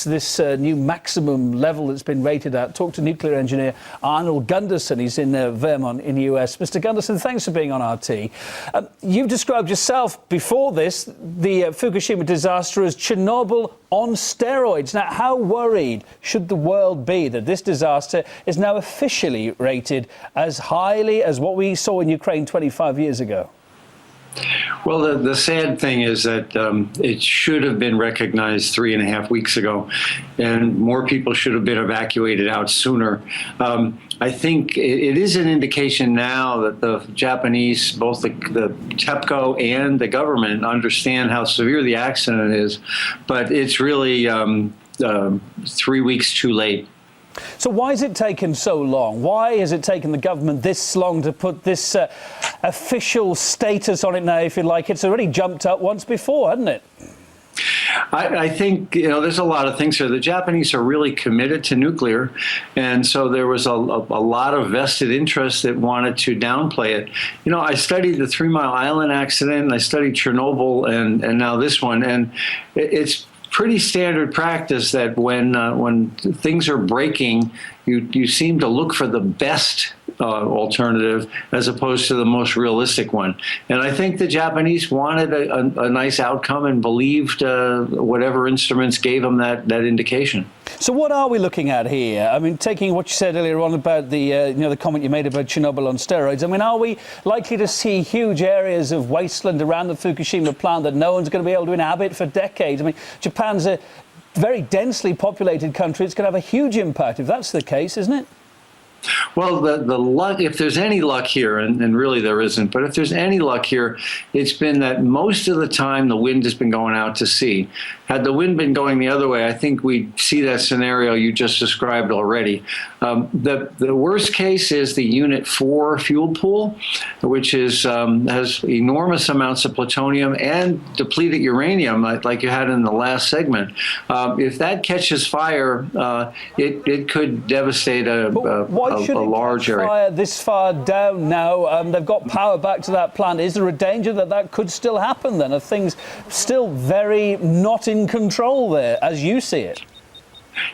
This new maximum level that's been rated at. Talk to nuclear engineer Arnold Gunderson. He's in Vermont in the US. Mr. Gunderson, thanks for being on RT. You've described yourself before this, the Fukushima disaster, as Chernobyl on steroids. Now, how worried should the world be that this disaster is now officially rated as highly as what we saw in Ukraine 25 years ago? Well, the sad thing is that it should have been recognized 3.5 weeks ago, and more people should have been evacuated out sooner. I think it is an indication now that the Japanese, both the TEPCO and the government, understand how severe the accident is, but it's really 3 weeks too late. So why has it taken so long? Why has it taken the government this long to put this official status on it now, if you like? It's already jumped up once before, hasn't it? I think, there's a lot of things here. The Japanese are really committed to nuclear, and so there was a lot of vested interest that wanted to downplay it. I studied the 3 Mile Island accident, I studied Chernobyl, and now this one, and it's pretty standard practice that when things are breaking, you seem to look for the best alternative as opposed to the most realistic one. And I think the Japanese wanted a nice outcome and believed whatever instruments gave them that indication. So what are we looking at here? I mean, taking what you said earlier on about the the comment you made about Chernobyl on steroids, I mean, are we likely to see huge areas of wasteland around the Fukushima plant that no one's going to be able to inhabit for decades? I mean, Japan's a very densely populated country. It's going to have a huge impact if that's the case, isn't it? Well, the luck, if there's any luck here, and really there isn't, but if there's any luck here, it's been that most of the time the wind has been going out to sea. Had the wind been going the other way, I think we'd see that scenario you just described already. The worst case is the Unit 4 fuel pool, which is has enormous amounts of plutonium and depleted uranium, like you had in the last segment. If that catches fire, it could devastate a large area. Fire this far down now? They've got power back to that plant. Is there a danger that that could still happen then? Are things still very not in control there, as you see it?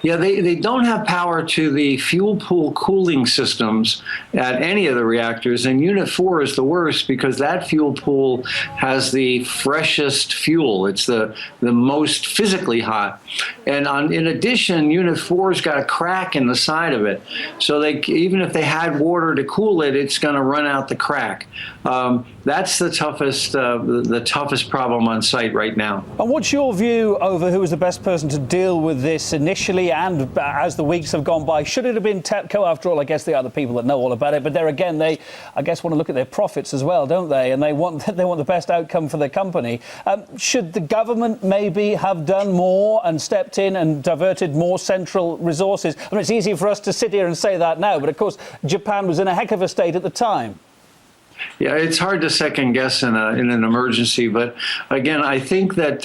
Yeah, they don't have power to the fuel pool cooling systems at any of the reactors, and Unit 4 is the worst because that fuel pool has the freshest fuel. It's the most physically hot. And in addition, Unit 4's got a crack in the side of it. So even if they had water to cool it, it's going to run out the crack. That's the toughest problem on site right now. And what's your view over who was the best person to deal with this initially and as the weeks have gone by? Should it have been TEPCO? After all, I guess they are the people that know all about it. But there again, they, I guess, want to look at their profits as well, don't they? And they want the best outcome for their company. Should the government maybe have done more and stepped in and diverted more central resources? I mean, it's easy for us to sit here and say that now, but of course, Japan was in a heck of a state at the time. Yeah, it's hard to second guess in an emergency, but again, I think that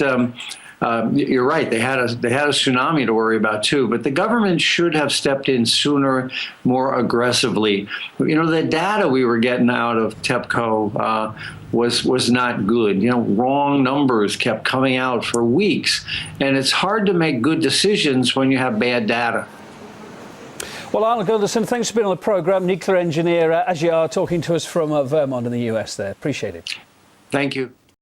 you're right. They had a tsunami to worry about too, but the government should have stepped in sooner, more aggressively. The data we were getting out of TEPCO was not good. Wrong numbers kept coming out for weeks, and it's hard to make good decisions when you have bad data. Well, Arnold Gunderson, thanks for being on the programme. Nuclear engineer, as you are, talking to us from Vermont in the US there. Appreciate it. Thank you.